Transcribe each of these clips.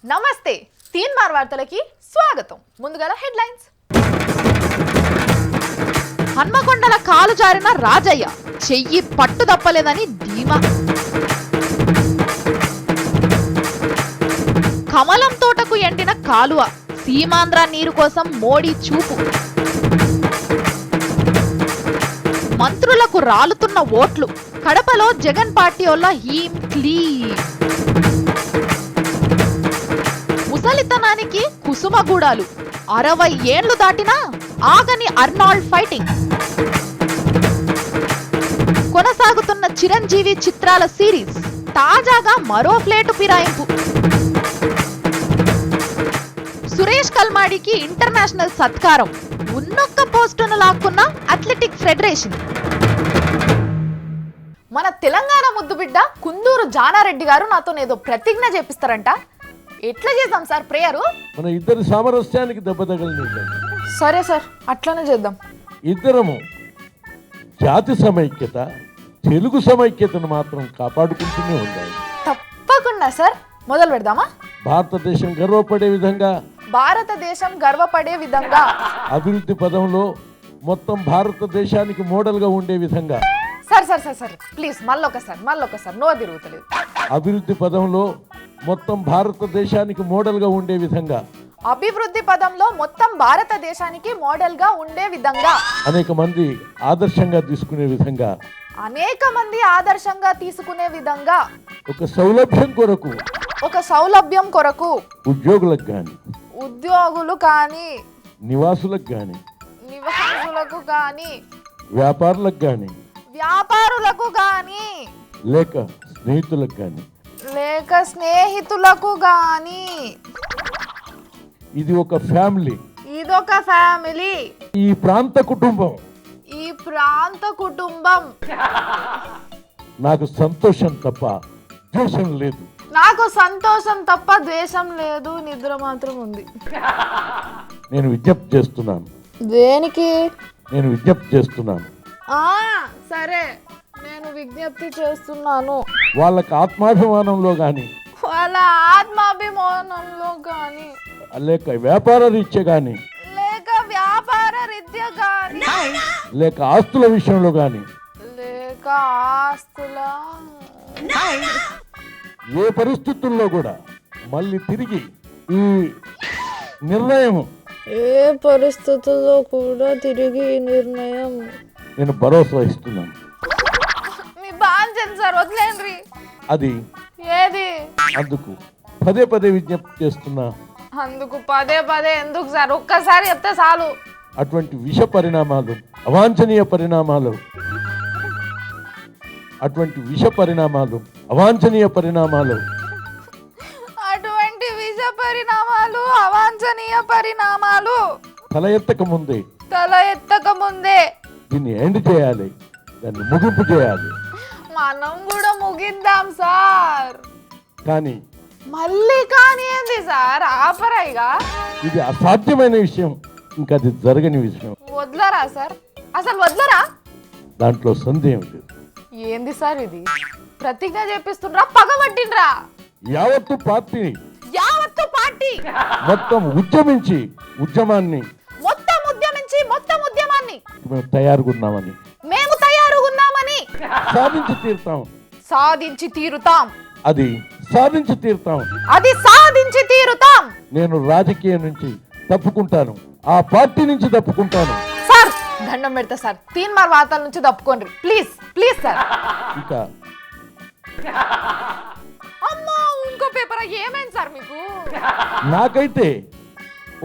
నమస్తే తీన్మార్ వార్తలకి స్వాగతం. ముందుగా హెడ్లైన్స్. హన్మకొండల కాలు జారిన రాజయ్య చెయ్యి పట్టు తప్పలేదని ధీమా. కమలం తోటకు ఎండిన కాలువ, సీమాంధ్ర నీరు కోసం మోడీ చూపు. మంత్రులకు రాలుతున్న ఓట్లు, కడపలో జగన్ పార్టీ వల్ల హీం క్లీన్. ముసలితనానికి కుసుమగూడాలు, 60 ఏండ్లు దాటినా ఆగని అర్నాల్డ్ ఫైటింగ్. కొనసాగుతున్న చిరంజీవి చిత్రాల సిరీస్, తాజాగా మరో ఫ్లేటు ఫిరాయింపు. సురేష్ కల్మాడికి ఇంటర్నేషనల్ సత్కారం, ఉన్నొక్క పోస్టును లాక్కున్న అథ్లెటిక్ ఫెడరేషన్. మన తెలంగాణ ముద్దుబిడ్డ కుందూరు జానారెడ్డి గారు నాతో ఏదో ప్రతిజ్ఞ చేపిస్తారంట. ఎట్లా చేద్దాం సార్ ప్రేయరు? మన ఇద్దరి సామరస్యానికి దెబ్బ తగలనిద్దాం. సరే సార్, అట్లానే చేద్దాం. ఇద్దరము జాతి సమైక్యత, తెలుగు సమైక్యతను మాత్రం కాపాడుకుంటూనే ఉండాలి. తప్పకుండా సార్, మొదలు పెడదామా? భారతదేశం గర్వపడే విధంగా, భారతదేశం గర్వపడే విధంగా, అభివృద్ధి పదంలో మొత్తం భారతదేశానికి మోడల్గా ఉండే విధంగా. Sir sir sir sir please మళ్ళొకసారి నో తిరుగుతలేదు. అభివృద్ధి పదంలో మొత్తం భారతదేశానికి మోడల్గా ఉండే విధంగా, అభివృద్ధి పదంలో మొత్తం భారతదేశానికి మోడల్ గా ఉండే విధంగా, అనేక మంది ఆదర్శంగా తీసుకునే విధంగా, తీసుకునే విధంగా, ఒక సౌలభ్యం కొరకు ఉద్యోగులకు కానీ, ఉద్యోగులు కానీ, నివాసులకు కానీ, నివాసులకు కానీ, వ్యాపారులకు కానీ, లేక స్నేహితులకు కానీ, ఇది ఒక ఫ్యామిలీ. ఈ ప్రాంత కుటుంబం నాకు సంతోషం తప్ప ద్వేషం లేదు. నిద్ర మాత్రం ఉంది. నేను విజ్ఞప్తి చేస్తున్నాను. దేనికి? నేను విజ్ఞప్తి చేస్తున్నాను. సరే, నేను విజ్ఞప్తి చేస్తున్నాను. వాళ్ళకి ఆత్మాభిమానంలో కానీ, లేక వ్యాపార రీత్యా కానీ, లేక ఆస్తుల విషయంలో కానీ, ఏ పరిస్థితుల్లో కూడా మళ్ళీ తిరిగి ఈ నిర్ణయం నేను భరోసా ఇస్తున్నాను. అది అందుకు పదే విజ్ఞప్తి చేస్తున్నా. అందుకు పదే ఎందుకు సార్? ఒక్కసారి చెప్తే చాలు. అటువంటి విష పరిణామాలు, అవాంఛనీయ పరిణామాలు, అటువంటి విష పరిణామాలు అవాంఛనీయ పరిణామాలు తల ఎత్తక ముందే దీన్ని ఎండ్ చేయాలి, దాన్ని ముగింపు చేయాలి. మనం కూడా ముగిద్దాం సార్. కానీ ఏంది సార్? ఆపరాయిగా. ఇది అసాధ్యమైన విషయం, ఇంకా అది జరగని విషయం. వదలరా సార్? అసలు వదలరా? దాంట్లో సందేహం లేదు. ఏంది సార్ ఇది? ప్రతిజ్ఞ చేపిస్తుండ్రా, పగబట్టిండ్రా? యావత్తు పార్టీ మొత్తం ఉద్యమించి మేము తయారుగున్నామని సాధించి తీరుతాం. అది సాధించి తీరుతాం. నేను రాజకీయం నుంచి తప్పుకుంటాను, ఆ పార్టీ నుంచి తప్పుకుంటాను. సార్ దండం పెడతా సార్, తీన్మార్ వార్తల నుంచి తప్పుకోండి ప్లీజ్ సార్. ఇక అమ్మా, ఇంకో పేపర్ ఏమైంది సార్ మీకు? నాకైతే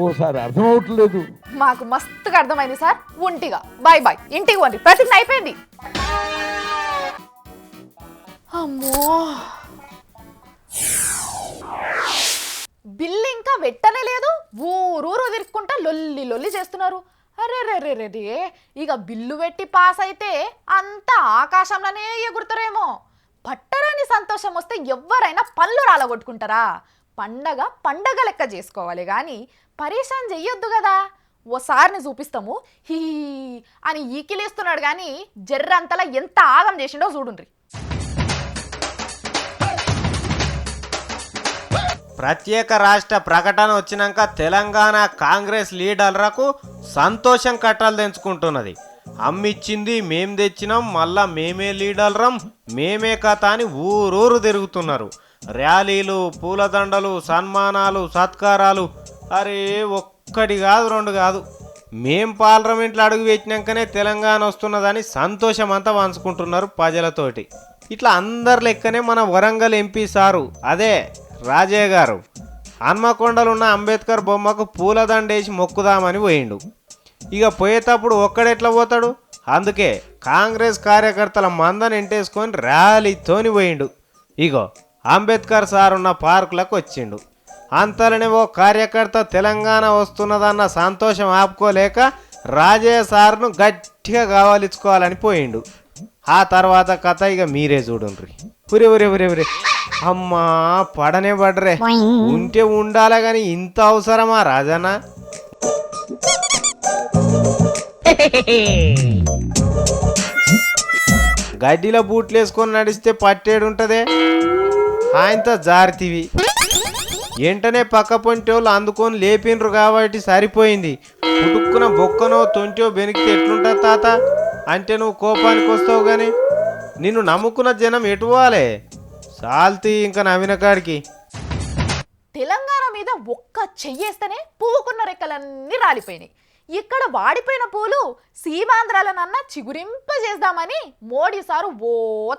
ఓసారి అర్థం అవట్లేదు. మాకు మస్తుగా అర్థమైంది సార్. ఒంటిగా బాయ్ ఇంటికి పోండి, ప్రతిజ్ఞ అయిపోయింది. అమ్మో, బిల్లు ఇంకా వెట్టనే లేదు. ఊరూరు తిరుక్కుంటా లొల్లి చేస్తున్నారు. అరే, ఇక బిల్లు పెట్టి పాస్ అయితే అంతా ఆకాశంలోనే ఎగురుతారేమో. పట్టరాని సంతోషం వస్తే ఎవ్వరైనా పళ్ళు రాలగొట్టుకుంటారా? పండగ లెక్క చేసుకోవాలి కానీ పరేషాన్ చెయ్యొద్దు కదా. ఓసారిని చూపిస్తాము హీ అని ఈకిలేస్తున్నాడు కానీ జర్రంతలా ఎంత ఆగం చేసిండో చూడుండ్రి. ప్రత్యేక రాష్ట్ర ప్రకటన వచ్చినాక తెలంగాణ కాంగ్రెస్ లీడర్లకు సంతోషం కట్టలు తెంచుకుంటున్నది. అమ్మిచ్చింది మేం తెచ్చినాం, మళ్ళా మేమే లీడర్రం, మేమే కథ అని ఊరూరు తిరుగుతున్నారు. ర్యాలీలు, పూలదండలు, సన్మానాలు, సత్కారాలు, అరే ఒక్కటి కాదు రెండు కాదు. మేం పార్లమెంట్లో అడుగు పెట్టినాకనే తెలంగాణ వస్తున్నదని సంతోషం అంతా పంచుకుంటున్నారు ప్రజలతోటి. ఇట్లా అందరి లెక్కనే మన వరంగల్ ఎంపీ సారు అదే రాజయ్య గారు హన్మకొండలున్న అంబేద్కర్ బొమ్మకు పూలదండేసి మొక్కుదామని పోయిండు. ఇక పోయేటప్పుడు ఒక్కడెట్లా పోతాడు, అందుకే కాంగ్రెస్ కార్యకర్తల మందని ఎంటేసుకొని ర్యాలీతోని పోయిండు. ఇగో అంబేద్కర్ సార్ ఉన్న పార్కులకు వచ్చిండు. అంతలోనే ఓ కార్యకర్త తెలంగాణ వస్తున్నదన్న సంతోషం ఆపుకోలేక రాజయ్య సార్ను గట్టిగా కావాలించుకోవాలని పోయిండు. ఆ తర్వాత కథ ఇక మీరే చూడండి. ఉరే ఉరే ఉరే ఉరే అమ్మా పడనే పడరే, ఉంటే ఉండాలే గాని ఇంత అవసరమా రాజన్న? గడ్డిలో బూట్లు వేసుకొని నడిస్తే పట్టేడుంటదే, ఆయనతో జారితివి. వెంటనే పక్క పొంటోళ్ళు అందుకొని లేపినరు కాబట్టి సరిపోయింది. పుట్టుక్కున బొక్కనో తొంటో బెనికితే ఎట్లుంటుంది తాత అంటే నువ్వు కోపానికి వస్తావు కానీ నిన్ను నమ్ముకున్న జనం ఎటువాలే సాల్తీ ఇంకా నవ్విన కాడికి. తెలంగాణ మీద ఒక్క చెయ్యేస్తేనే పువ్వుకున్న రెక్కలన్నీ రాలిపోయినాయి. ఇక్కడ వాడిపోయిన పూలు సీమాంధ్రాలనన్నా చిగురింపజేద్దామని మోడీ సారు ఓ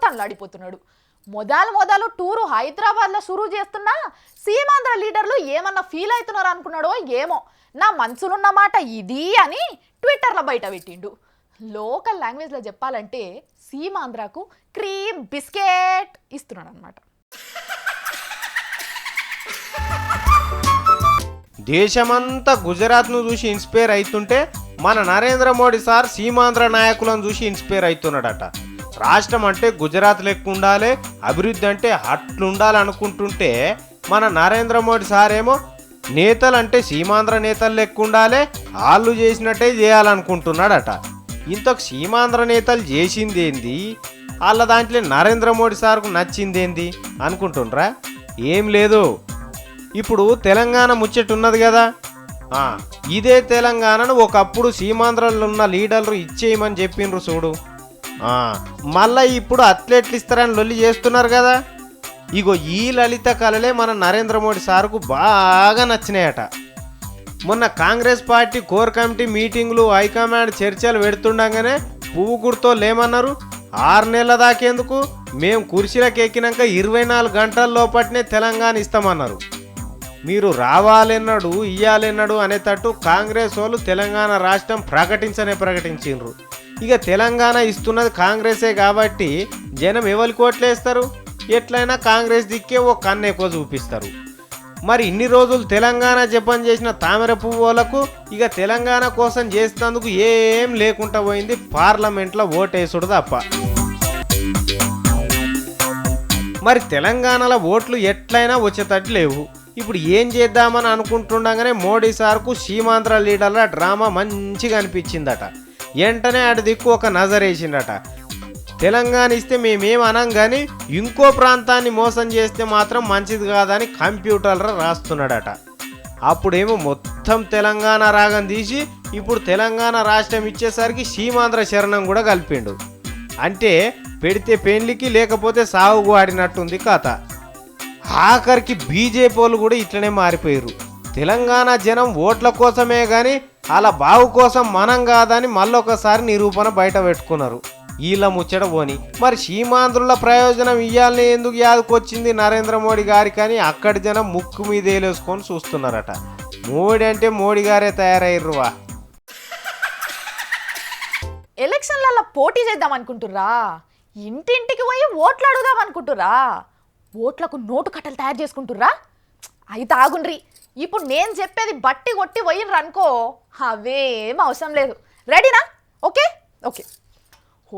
తనలాడిపోతున్నాడు. మొదలు టూరు హైదరాబాద్లో షురూ చేస్తున్నా సీమాంధ్ర లీడర్లు ఏమన్నా ఫీల్ అవుతున్నారు అనుకున్నాడో ఏమో. నా మనసులున్న మాట ఇది అని ట్విట్టర్లో బయట పెట్టిండు. లోకల్ లాంగ్వేజ్లో చెప్పాలంటే సీమాంధ్రకు క్రీమ్ బిస్కెట్ ఇస్తున్నాడు అనమాట. దేశమంతా గుజరాత్ను చూసి ఇన్స్పైర్ అవుతుంటే మన నరేంద్ర మోడీ సార్ సీమాంధ్ర నాయకులను చూసి ఇన్స్పైర్ అవుతున్నాడట. రాష్ట్రం అంటే గుజరాత్ లెక్క ఉండాలి, అభివృద్ధి అంటే అట్లుండాలి అనుకుంటుంటే మన నరేంద్ర మోడీ సార్ ఏమో నేతలు అంటే సీమాంధ్ర నేతలు లెక్క ఉండాలి, వాళ్ళు చేసినట్టే చేయాలనుకుంటున్నాడట. ఇంతకు సీమాంధ్ర నేతలు చేసిందేంది, వాళ్ళ దాంట్లో నరేంద్ర మోడీ సార్కు నచ్చిందేంది అనుకుంటుండ్రా? ఏం లేదు. ఇప్పుడు తెలంగాణ ముచ్చట్టున్నది కదా, ఇదే తెలంగాణను ఒకప్పుడు సీమాంధ్రలో ఉన్న లీడర్లు ఇచ్చేయమని చెప్పిండ్రు చూడు. మళ్ళా ఇప్పుడు అథ్లెట్లు ఇస్తారని లొల్లి చేస్తున్నారు కదా. ఇగో ఈ లలిత కళలే మన నరేంద్ర మోడీ సార్కు బాగా నచ్చినాయట. మొన్న కాంగ్రెస్ పార్టీ కోర్ కమిటీ మీటింగ్లు, హైకమాండ్ చర్చలు పెడుతుండగానే పువ్వు గుర్తో లేమన్నారు. 6 నెలల దాకేందుకు, మేము కుర్చీలకు ఎక్కినాక 24 గంటల లోపట్నే తెలంగాణ ఇస్తామన్నారు. మీరు రావాలన్నాడు ఇయ్యాలన్నాడు అనేటట్టు కాంగ్రెస్ వాళ్ళు తెలంగాణ రాష్ట్రం ప్రకటించిండ్రు. ఇక తెలంగాణ ఇస్తున్నది కాంగ్రెసే కాబట్టి జనం ఎవరికి ఓట్లేస్తారు? ఎట్లయినా కాంగ్రెస్ దిక్కే ఓ కన్ను ఎక్కువ చూపిస్తారు. మరి ఇన్ని రోజులు తెలంగాణ జపం చేసిన తామర పువ్వులకు ఇక తెలంగాణ కోసం చేసేందుకు ఏం లేకుండా పోయింది, పార్లమెంట్లో ఓటేసుడు తప్ప. మరి తెలంగాణలో ఓట్లు ఎట్లయినా వచ్చేటట్టు లేవు. ఇప్పుడు ఏం చేద్దామని అనుకుంటుండగానే మోడీ సార్కు సీమాంధ్ర లీడర్ల డ్రామా మంచిగా అనిపించిందట. వెంటనే అటు దిక్కు ఒక నజరేసిండట. తెలంగాణ ఇస్తే మేమేం అనం కానీ ఇంకో ప్రాంతాన్ని మోసం చేస్తే మాత్రం మంచిది కాదని కంప్యూటర్లో రాస్తున్నాడట. అప్పుడేమో మొత్తం తెలంగాణ రాగం తీసి ఇప్పుడు తెలంగాణ రాష్ట్రం ఇచ్చేసరికి సీమాంధ్ర శరణం కూడా కలిపిండు. అంటే పెడితే పెళ్లికి లేకపోతే సాగుకు ఆడినట్టుంది కథ. ఆఖరికి బీజేపీ వాళ్ళు కూడా ఇట్లనే మారిపోయారు. తెలంగాణ జనం ఓట్ల కోసమే కానీ అలా బావు కోసం మనం కాదని మళ్ళొకసారి నిరూపణ బయట పెట్టుకున్నారు. వీళ్ళ ముచ్చట పోని మరి సీమాంధ్రుల ప్రయోజనం ఇవ్వాలని ఎందుకు యాదకొచ్చింది నరేంద్ర మోడీ గారికి అని అక్కడి జనం ముక్కు మీద వేలేసుకొని చూస్తున్నారట. మోడీ అంటే మోడీ గారే తయారయ్యర్రువా. ఎలక్షన్లలో పోటీ చేద్దాం అనుకుంటుర్రా? ఇంటింటికి పోయి ఓట్లు అడుగుదాం అనుకుంటుర్రా? ఓట్లకు నోటు కట్టలు తయారు చేసుకుంటుర్రా? అయితే ఆగుండ్రి, ఇప్పుడు నేను చెప్పేది బట్టి కొట్టి పోయినరు అనుకో, అవేం అవసరం లేదు. రెడీనా? Okay okay.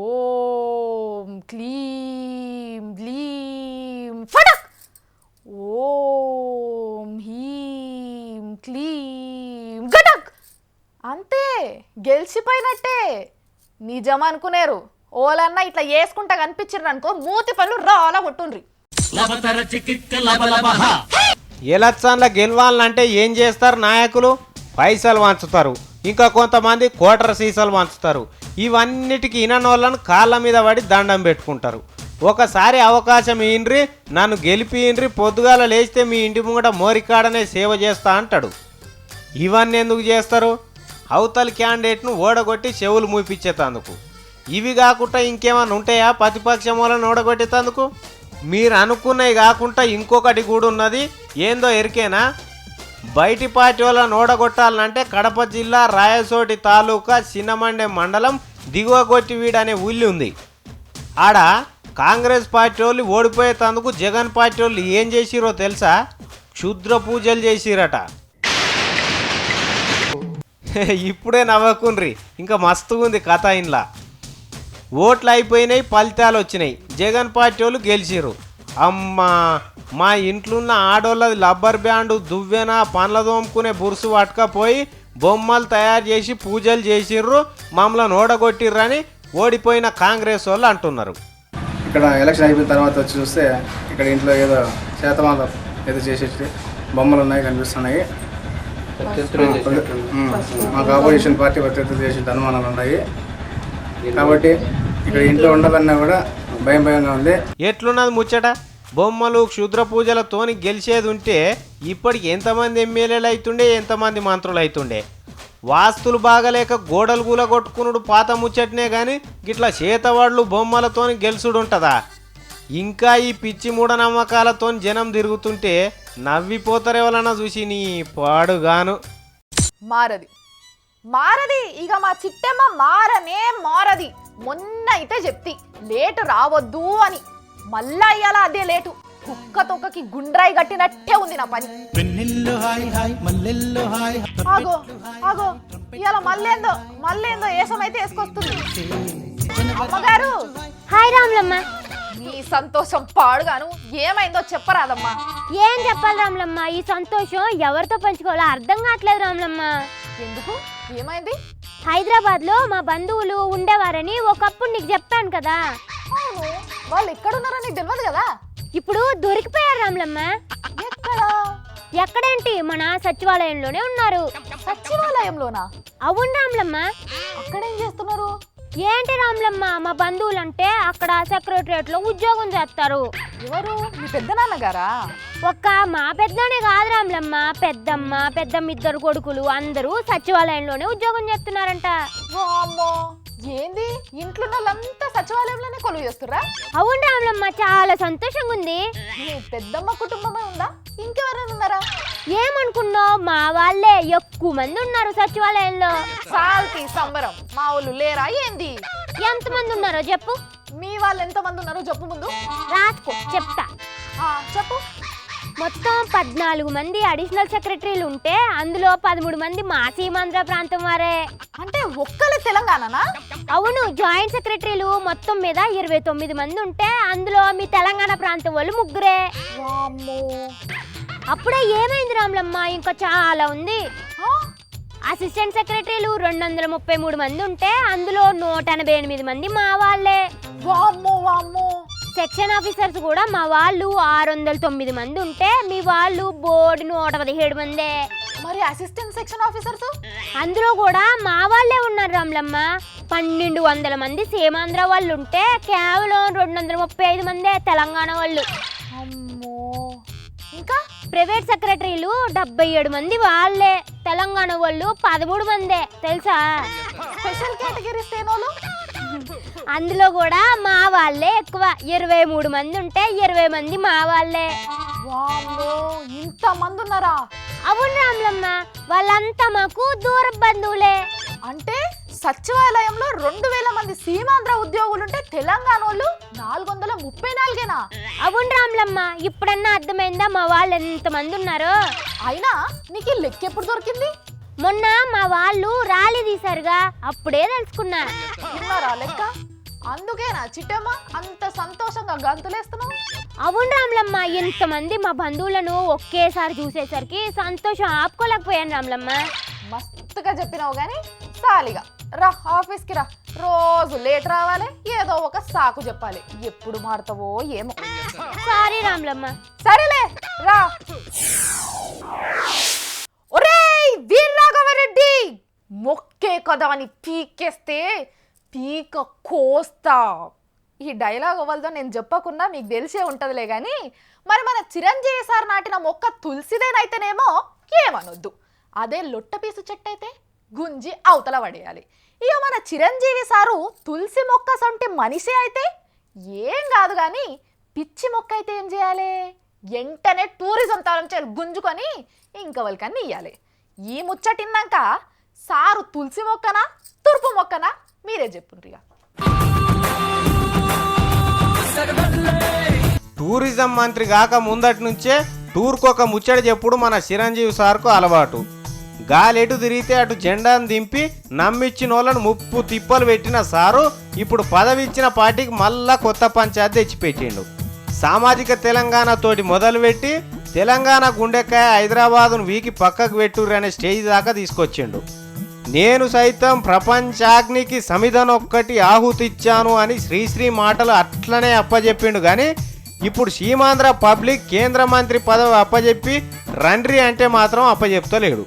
ఓం క్లీం గ్లీం ఫటక్, ఓం హీం క్లీం గటక్. అంతే, గెలిచిపోయినట్టే. నిజం అనుకునేరు ఓలన్నా ఇట్లా వేసుకుంటా కనిపించారు అనుకో, మూతి పళ్ళు రాలా కొట్టుండ్రి. ఎలక్షన్ల గెలవాలంటే ఏం చేస్తారు నాయకులు? పైసలు వంచుతారు, ఇంకా కొంతమంది కోటర సీసాలు వంచుతారు. ఇవన్నిటికీ ఇననోళ్ళను కాళ్ళ మీద పడి దండం పెట్టుకుంటారు. ఒకసారి అవకాశం ఇయ్యండ్రి, నన్ను గెలిపియండ్రి, పొద్దుగాల లేస్తే మీ ఇంటి ముంగట మోరికాడనే సేవ చేస్తా అంటాడు. ఇవన్నీ ఎందుకు చేస్తారు? అవతల క్యాండిడేట్ను ఓడగొట్టి చెవులు మూపించేతందుకు. ఇవి కాకుండా ఇంకేమైనా ఉంటాయా ప్రతిపక్షం వాళ్ళని ఓడగొట్టేతందుకు? మీరు అనుకున్నవి కాకుండా ఇంకొకటి కూడా ఉన్నది. ఏందో ఎరికేనా? బయటి పార్టీ వాళ్ళని ఓడగొట్టాలంటే కడప జిల్లా రాయసోటి తాలూకా చిన్నమండే మండలం దిగువ కొట్టివీడు అనే ఊళ్ళి ఉంది. ఆడ కాంగ్రెస్ పార్టీ వాళ్ళు ఓడిపోయేందుకు జగన్ పార్టీ వాళ్ళు ఏం చేసిరో తెలుసా? క్షుద్ర పూజలు చేసిరట. ఇప్పుడే నవ్వకుండ్రి, ఇంకా మస్తుగా ఉంది కథ. ఇంట్లో ఓట్లు అయిపోయినాయి, ఫలితాలు వచ్చినాయి. జగన్ పార్టీ వాళ్ళు గెలిచిరు. అమ్మా, మా ఇంట్లో ఉన్న ఆడోళ్ళది రబ్బర్ బ్యాండు, దువ్వెన, పండ్ల దోముకునే బురుసు పట్టుకపోయి బొమ్మలు తయారు చేసి పూజలు చేసిర్రు, మమ్మల్ని ఓడగొట్టిర్రని ఓడిపోయిన కాంగ్రెస్ వాళ్ళు అంటున్నారు. ఇక్కడ ఎలక్షన్ అయిపోయిన తర్వాత వచ్చి చూస్తే ఇక్కడ ఇంట్లో ఏదో శాతమానం ఏదో చేసేసి బొమ్మలు ఉన్నాయి, కనిపిస్తున్నాయి. మాకు ఆపోజిషన్ పార్టీ ప్రత్యర్థులు చేసే అనుమానాలు ఉన్నాయి. కాబట్టి ఇక్కడ ఇంట్లో ఉండాలన్నా కూడా భయంగా ఉంది. ఎట్లున్నది ముచ్చట? బొమ్మలు క్షుద్ర పూజలతోని గెలిచేది ఉంటే ఇప్పటికి ఎంతమంది ఎమ్మెల్యేలు అవుతుండే, ఎంతమంది మంత్రులు అవుతుండే? వాస్తులు బాగలేక గోడలు గూల కొట్టుకునుడు పాత ముచ్చటనే కానీ గిట్లా చేతవాళ్ళు బొమ్మలతోని గెలుసుడు ఉంటుందా? ఇంకా ఈ పిచ్చి మూఢనమ్మకాలతో జనం తిరుగుతుంటే నవ్విపోతారు ఎవరన్నా చూసి. నీ పాడుగాను మారది ఇక మా చిట్టమ్మ మారది. మొన్న అయితే చెప్తి లేటు రావద్దు అని, మళ్ళా ఇయ్యాల అదే లేటు. కుక్క తొక్కకి గుండ్రాయి కట్టినట్టే ఉంది నా పని. ఆగో ఇవాళ మళ్ళేందో ఏసమైతే వేసుకొస్తుంది. అమ్మగారు, హాయ్ రాములమ్మ. నీ సంతోషం పాడుగాను, ఏమైందో చెప్పరాదమ్మా. ఏం చెప్పాలి రాములమ్మ, ఈ సంతోషం ఎవరితో పంచుకోవాలో అర్థం కావట్లేదు రాములమ్మ. ఎందుకు? ఏమైంది? హైదరాబాద్ లో మా బంధువులు ఉండేవారని ఒకప్పుడు నీకు చెప్పాను కదా. అవును, వాళ్ళు ఎక్కడున్నారో నీకు తెలియదు కదా. ఇప్పుడు దొరికిపోయారు రాములమ్మ. ఎక్కడేంటి, మన సచివాలయంలోనే ఉన్నారు. సచివాలయంలోనా? అవును రాములమ్మ. అక్కడేం చేస్తున్నారు? ఏంటి రాములమ్మ, మా బంధువులంటే అక్కడ సెక్రటరియట్ లో ఉద్యోగం చేస్తారు. ఎవరు? మీ పెద్ద నాన్నగారా? ఒక్క మా పెద్దనే కాదు రాములమ్మ, పెద్దమ్మ ఇద్దరు కొడుకులు అందరూ సచివాలయంలోనే ఉద్యోగం చేస్తున్నారంట. అమ్మో, ఏంది ఇంట్లో వాళ్ళంతా సచివాలయంలోనే కొలువు చేస్తురా? అవును రాములమ్మ, చాలా సంతోషంగా ఉంది. మీ పెద్దమ్మ కుటుంబమే ఉందా? ఇంకెవరైనా ఉన్నారా? ఏమనుకున్నావు, మా వాళ్ళే ఎక్కువ మంది ఉన్నారు సచివాలయంలో. సాల్తి సంబరం. మా వాళ్ళు లేరా ఏంది? ఎంతమంది ఉన్నారో చెప్పు. మీ వాళ్ళు ఎంతమంది ఉన్నారో చెప్పు ముందు. రాసుకో, చెప్తా. చెప్పు. మొత్తం 14 మంది అడిషనల్ సెక్రటరీలు ఉంటే అందులో 13 మంది మా సీమాంధ్ర ప్రాంతం వారే. అంటే ఒక్కలే తెలంగాణనా? అవును, జాయింట్ సెక్రటరీలు మొత్తం మీద 29 మంది ఉంటే అందులో మీ తెలంగాణ ప్రాంతం వాళ్ళు 3. అప్పుడే ఏమైంది రాములమ్మ, ఇంకా చాలా ఉంది. అసిస్టెంట్ సెక్రటరీలు 233 మంది ఉంటే అందులో 188 మంది మా వాళ్ళే. సెక్షన్ ఆఫీసర్స్ కూడా మా వాళ్ళు 609 మంది ఉంటే మీ వాళ్ళు బోర్డు 117 మందే. మరి అసిస్టెంట్ సెక్షన్ ఆఫీసర్స్? అందులో కూడా మా వాళ్ళే ఉన్నారు రాములమ్మ. 1200 మంది సీమాంధ్ర వాళ్ళు ఉంటే కేవలం 235 మందే తెలంగాణ వాళ్ళు. ఇంకా ప్రైవేట్ సెక్రటరీలు 77 మంది వాళ్ళే. తెలంగాణ వాళ్ళు 13 మందే తెలుసా. స్పెషల్ కేటగిరీస్ తేనోలు? అందులో కూడా మా వాళ్ళే ఎక్కువ. 23 మంది ఉంటే 20 మంది మా వాళ్ళే. ఇంత మంది ఉన్నారా? అవును రాములమ్మ, వాళ్ళంతా మాకు దూర బంధువులే. అంటే సచివాలయంలో 2000 మంది సీమాంధ్ర ఉద్యోగులుంటే తెలంగాణ వాళ్ళు 434. అవును రాములమ్మ, ఇప్పుడన్నా అర్థమైందా మా వాళ్ళు ఎంత మంది ఉన్నారో? అయినా నీకు ఈ లెక్క ఎప్పుడు దొరికింది? మొన్న మా వాళ్ళు ర్యాలీ తీశారుగా, అప్పుడే తెలుసుకున్నా. ఉన్నారా లెక్క? అందుకేనా చిట్టమ్మ అంత సంతోషంగా గంతులేస్తున్నావు? అవును రాములమ్మ, ఇంతమంది మా బంధువులను ఒకేసారి చూసేసరికి సంతోషం ఆపుకోలేకపోయాను రాములమ్మ. మస్తుగా చెప్పినావు గానీ సాలిగా రా ఆఫీస్కి రా, రోజు లేట్ రావాలి, ఏదో ఒక సాకు చెప్పాలి. ఎప్పుడు మారుతావో ఏమో. సారీ రాములమ్మ. సరేలే రా. ఒరేయ్ వీరరాఘవరెడ్డి, మొక్కే కదా అని పీకేస్తే పీక కోస్తా. ఈ డైలాగ్ అవ్వలతో నేను చెప్పకుండా మీకు తెలిసే ఉంటుందిలే కానీ, మరి మన చిరంజీవి సార్ నాటిన మొక్క తులసిదేనైతేనేమో ఏమనొద్దు, అదే లొట్టపీసు చెట్టు అయితే గుంజి అవతల పడేయాలి. ఇక మన చిరంజీవి సారు తులసి మొక్క సొంటి మనిషి అయితే ఏం కాదు కానీ, పిచ్చి మొక్క అయితే ఏం చేయాలి? వెంటనే టూరిజం తాళంచే గుంజుకొని ఇంకా వాళ్ళకన్నీ ఇయ్యాలి. ఈ ముచ్చటిన్నాక సారు తులసి మొక్కనా తుర్పు మొక్కనా మీరే చెప్పుండ్రు. ఇక టూరిజం మంత్రి కాక ముందటి నుంచే టూర్కు ఒక ముచ్చట చెప్పుడు మన చిరంజీవి సార్కు అలవాటు. గాలెటు తిరిగితే అటు జెండాను దింపి నమ్మిచ్చిన వాళ్ళను ముప్పు తిప్పలు పెట్టిన సారు ఇప్పుడు పదవిచ్చిన పార్టీకి మళ్ళా కొత్త పంచాయతీ తెచ్చిపెట్టిండు. సామాజిక తెలంగాణ తోటి మొదలుపెట్టి తెలంగాణ గుండెకాయ హైదరాబాదును వీకి పక్కకు పెట్టుర్రు అనే స్టేజ్ దాకా తీసుకొచ్చిండు. నేను సైతం ప్రపంచాగ్నికి సమిధనొక్కటి ఆహుతిచ్చాను అని శ్రీశ్రీ మాటలు అట్లనే అప్పచెప్పిండు. కానీ ఇప్పుడు సీమాంధ్ర పబ్లిక్ కేంద్ర మంత్రి పదవి అప్పచెప్పి రండ్రి అంటే మాత్రం అప్పచెప్తలేడు.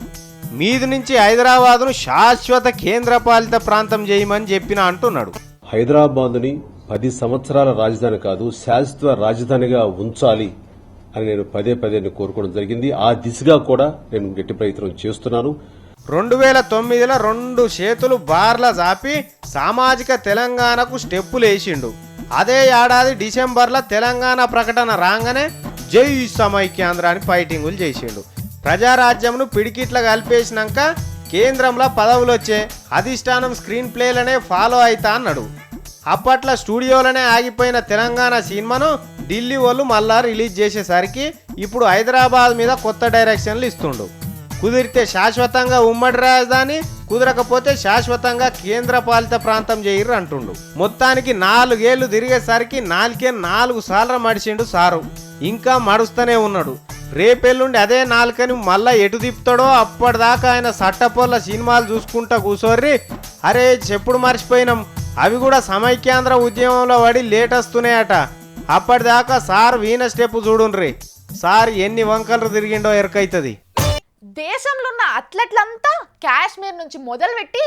మీది నుంచి హైదరాబాదును శాశ్వత కేంద్రపాలిత ప్రాంతం చేయమని చెప్పిన అంటున్నాడు. హైదరాబాదుని 10 సంవత్సరాల రాజధాని కాదు, శాశ్వత రాజధానిగా ఉంచాలి అని నేను పదే కోరుకోవడం జరిగింది. ఆ దిశగా కూడా నేను గట్టి ప్రయత్నం చేస్తున్నాను. 2009లో 2 చేతులు బార్ల జాపి సామాజిక తెలంగాణకు స్టెప్పులు వేసిండు. అదే ఏడాది డిసెంబర్లో తెలంగాణ ప్రకటన రాగానే జై సమైక్యాంధ్ర అని ఫైటింగులు చేసిండు. ప్రజారాజ్యంను పిడికిట్ల కలిపేసినాక కేంద్రంలో పదవులు వచ్చే అధిష్టానం స్క్రీన్ ప్లేలనే ఫాలో అవుతా అన్నాడు. అప్పట్లో స్టూడియోలనే ఆగిపోయిన తెలంగాణ సినిమాను ఢిల్లీ వాళ్ళు మళ్ళా రిలీజ్ చేసేసరికి ఇప్పుడు హైదరాబాద్ మీద కొత్త డైరెక్షన్లు ఇస్తుండు. కుదిరితే శాశ్వతంగా ఉమ్మడి రాజధాని, కుదరకపోతే శాశ్వతంగా కేంద్ర పాలిత ప్రాంతం చేయరు అంటుండు. మొత్తానికి 4 ఏళ్లు తిరిగేసరికి 4 సార్లు మడిచిండు సారు. ఇంకా మడుస్తూనే ఉన్నాడు. రేపెల్లుండి అదే 4 మళ్ళా ఎటు తిప్పుతాడో అప్పటిదాకా ఆయన సట్టపొల్ల సినిమాలు చూసుకుంటా కూసోర్రి. అరే చెప్పుడు మర్చిపోయినాం, అవి కూడా సమైక్యాంధ్ర ఉద్యమంలో పడి లేట్ వస్తున్నాయట. అప్పటిదాకా సార్ వీణ స్టెప్ చూడుండ్రి. సార్ ఎన్ని వంకలు తిరిగిండో ఎరకైతుంది. దేశంలో ఉన్న అథ్లెట్లంతా కాశ్మీర్ నుంచి మొదలుపెట్టి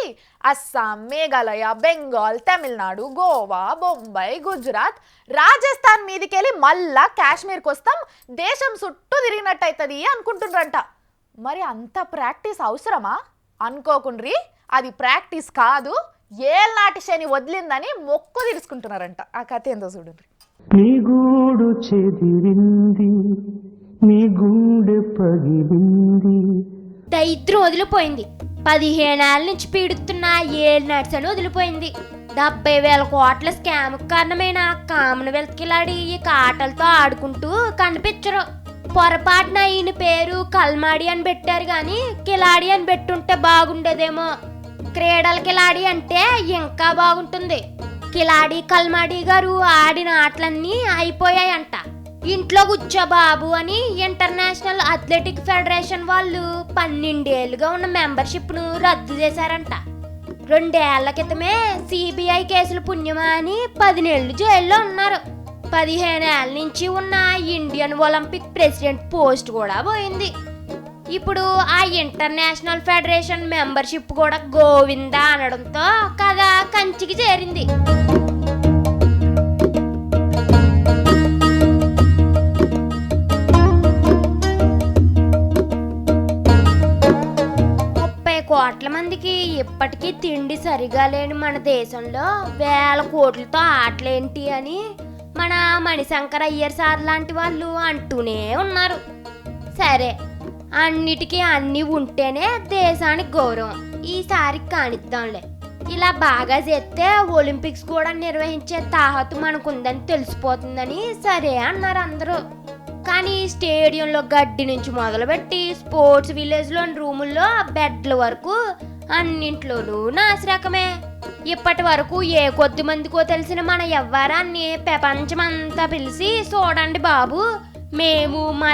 అస్సాం, మేఘాలయ, బెంగాల్, తమిళనాడు, గోవా, బొంబాయి, గుజరాత్, రాజస్థాన్ మీదికెళ్ళి మళ్ళా కాశ్మీర్కి వస్తాం, దేశం చుట్టూ తిరిగినట్టు అవుతుంది అనుకుంటుండ్రంట. మరి అంత ప్రాక్టీస్ అవసరమా అనుకోకుండ్రి, అది ప్రాక్టీస్ కాదు, ఏళ్ళనాటి శని వదిలిందని మొక్కు తీర్చుకుంటున్నారంట. ఆ కథ ఏందో చూడండి. నీ గూడు చెదిరింది, నీ గుండె పగిలింది. దరిద్రం వదిలిపోయింది. 15 ఏళ్ళ నుంచి పీడుతున్న ఏళ్ళు నడిచని వదిలిపోయింది. 70,000 కోట్ల స్కామ్ కారణమైన కామన్వెల్త్ కిలాడి ఈ ఆటలతో ఆడుకుంటూ కనిపించరు. పొరపాటున ఈయన పేరు కల్మాడి అని పెట్టారు కానీ కిలాడి అని పెట్టుంటే బాగుండేదేమో. క్రీడల కిలాడి అంటే ఇంకా బాగుంటుంది. కిలాడి కల్మాడి గారు ఆడిన ఆటలన్నీ అయిపోయాయంట. ఇంట్లో కూర్చో బాబు అని ఇంటర్నేషనల్ అథ్లెటిక్ ఫెడరేషన్ వాళ్ళు 12 ఏళ్ళుగా ఉన్న మెంబర్షిప్ను రద్దు చేశారంట. 2 ఏళ్ల క్రితమే సిబిఐ కేసులు పుణ్యమా అని 10 ఏళ్ళు జైల్లో ఉన్నారు. 15 ఏళ్ళ నుంచి ఉన్న ఇండియన్ ఒలింపిక్ ప్రెసిడెంట్ పోస్ట్ కూడా పోయింది. ఇప్పుడు ఆ ఇంటర్నేషనల్ ఫెడరేషన్ మెంబర్షిప్ కూడా గోవిందా అనడంతో కథ కంచికి చేరింది. కోట్ల మందికి ఇప్పటికీ తిండి సరిగా లేని మన దేశంలో 1000 కోట్లతో ఆటలేంటి అని మన మణిశంకర్ అయ్యర్ సార్ లాంటి వాళ్ళు అంటూనే ఉన్నారు. సరే, అన్నిటికీ అన్నీ ఉంటేనే దేశానికి గౌరవం. ఈసారి కానిద్దాంలే. ఇలా బాగా చేస్తే ఒలింపిక్స్ కూడా నిర్వహించే తాహతు మనకుందని తెలిసిపోతుందని సరే అన్నారు అందరూ. కానీ స్టేడియంలో గడ్డి నుంచి మొదలుపెట్టి స్పోర్ట్స్ విలేజ్లోని రూముల్లో బెడ్ల వరకు అన్నింట్లోనూ నాసిరకమే. ఇప్పటి వరకు ఏ కొద్ది మందికో తెలిసిన మన వ్యవహారాన్ని ప్రపంచమంతా పిలిచి చూడండి బాబు, మేము మా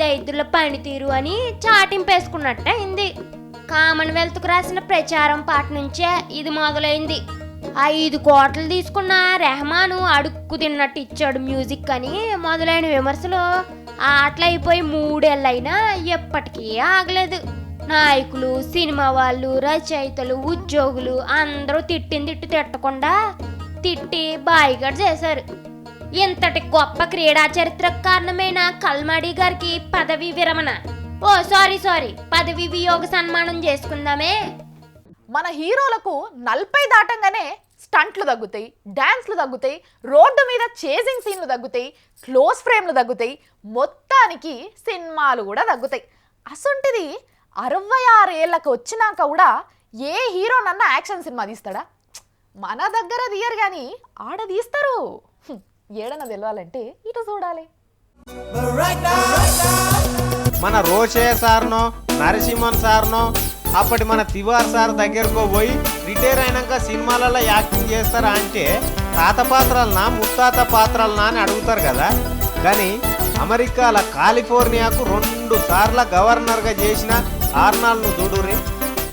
దరిద్రుల పనితీరు అని చాటింపేసుకున్నట్టు అయింది. కామన్వెల్త్కు రాసిన ప్రచారం పాట నుంచే ఇది మొదలైంది. 5 కోట్లు తీసుకున్న రెహమాను అడుక్కు తిన్నట్టు ఇచ్చాడు మ్యూజిక్ అని మొదలైన విమర్శలు ఆటలైపోయి 3 ఏళ్ళైనా ఎప్పటికీ ఆగలేదు. నాయకులు, సినిమా వాళ్ళు, రచయితలు, ఉద్యోగులు అందరూ తిట్టింది తిట్టకుండా తిట్టి బాయిగడ్ చేశారు. ఇంతటి గొప్ప క్రీడా చరిత్రకు కారణమైన కల్మాడి గారికి పదవి విరమణ, సారీ పదవి వియోగ సన్మానం చేసుకుందామే. మన హీరోలకు 40 దాటంగానే స్టంట్లు తగ్గుతాయి, డాన్స్లు తగ్గుతాయి, రోడ్డు మీద చేసింగ్ సీన్లు తగ్గుతాయి, క్లోజ్ ఫ్రేమ్లు తగ్గుతాయి, మొత్తానికి సినిమాలు కూడా తగ్గుతాయి. అసొంటిది 66 ఏళ్ళకి వచ్చినాక కూడా ఏ హీరోనన్నా యాక్షన్ సినిమా తీస్తాడా? మన దగ్గర తీయరు కానీ ఆడ తీస్తారు. ఏడన తెలవాలంటే ఇటు చూడాలి. మన రోషయ్య సార్నో, నరసింహన్ సార్నో, అప్పటి మన తివార్ సార్ దగ్గరకు పోయి రిటైర్ అయినాక సినిమాలలో యాక్టింగ్ చేస్తారా అంటే తాత పాత్రలనా ముత్తాత పాత్రలనా అని అడుగుతారు కదా. కానీ అమెరికాల కాలిఫోర్నియాకు 2 సార్ల గవర్నర్గా చేసిన ఆర్నాల్డ్ను చూడుర్రి.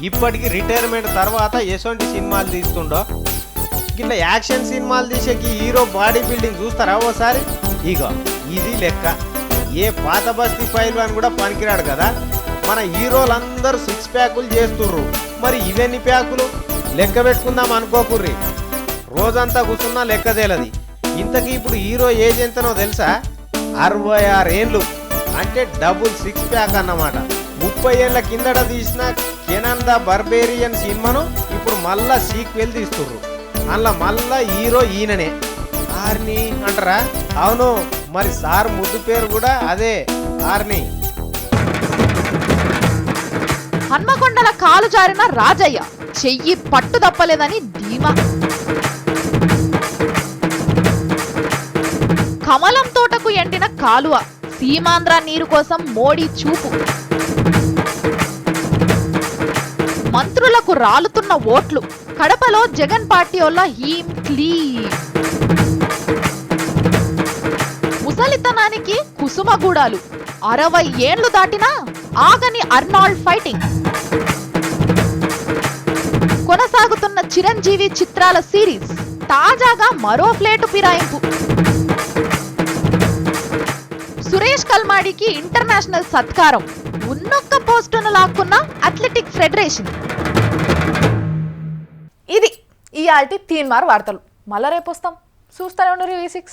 ఇప్పటికి రిటైర్మెంట్ తర్వాత ఎసొంటి సినిమాలు తీస్తుండో. ఇట్లా యాక్షన్ సినిమాలు తీసేకి హీరో బాడీ బిల్డింగ్ చూస్తారా ఓసారి? ఇగో ఇది లెక్క. ఏ పాత బస్తీ ఫైల్ అని కూడా పనికిరాడు కదా. మన హీరోలందరూ 6 ప్యాకులు చేస్తుర్రు. మరి ఇవన్నీ ప్యాకులు లెక్క పెట్టుకుందాం అనుకోకుర్రి. రోజంతా కూర్చున్నా లెక్క తేలది. ఇంతకీ ఇప్పుడు హీరో ఏజ్ ఎంతనో తెలుసా? 66 ఏళ్ళు. అంటే డబుల్ 6 ప్యాక్ అన్నమాట. 30 ఏళ్ళ కిందట తీసిన కెనన్ ద బర్బేరియన్ సినిమాను ఇప్పుడు మళ్ళా సీక్వెల్ తీస్తుర్రు. అందులో మళ్ళా హీరో ఈయననే. ఆర్ని అంటారా? అవును, మరి సార్ ముద్దు పేరు కూడా అదే, ఆర్ని. హన్మకొండల కాలు జారిన రాజయ్య చెయ్యి పట్టు తప్పలేదని ధీమా. కమలం తోటకు ఎండిన కాలువ, సీమాంధ్ర నీరు కోసం మోడీ చూపు. మంత్రులకు రాలుతున్న ఓట్లు, కడపలో జగన్ పార్టీ వల్ల హీం క్లీన్. ముసలితనానికి కుసుమగూడాలు, 60 ఏళ్లు దాటినా ఆగని అర్నాల్డ్ ఫైటింగ్. కొనసాగుతున్న చిరంజీవి చిత్రాల సిరీస్, తాజాగా మరో ప్లేటు ఫిరాయింపు. సురేష్ కల్మాడికి ఇంటర్నేషనల్ సత్కారం, ఉన్నొక్క పోస్టును లాక్కున్న అథ్లెటిక్ ఫెడరేషన్. ఇది ఇయాల్టి తీన్మార్ వార్తలు. మళ్ళా రేపు వస్తాం. చూస్తూనే ఉండు V6.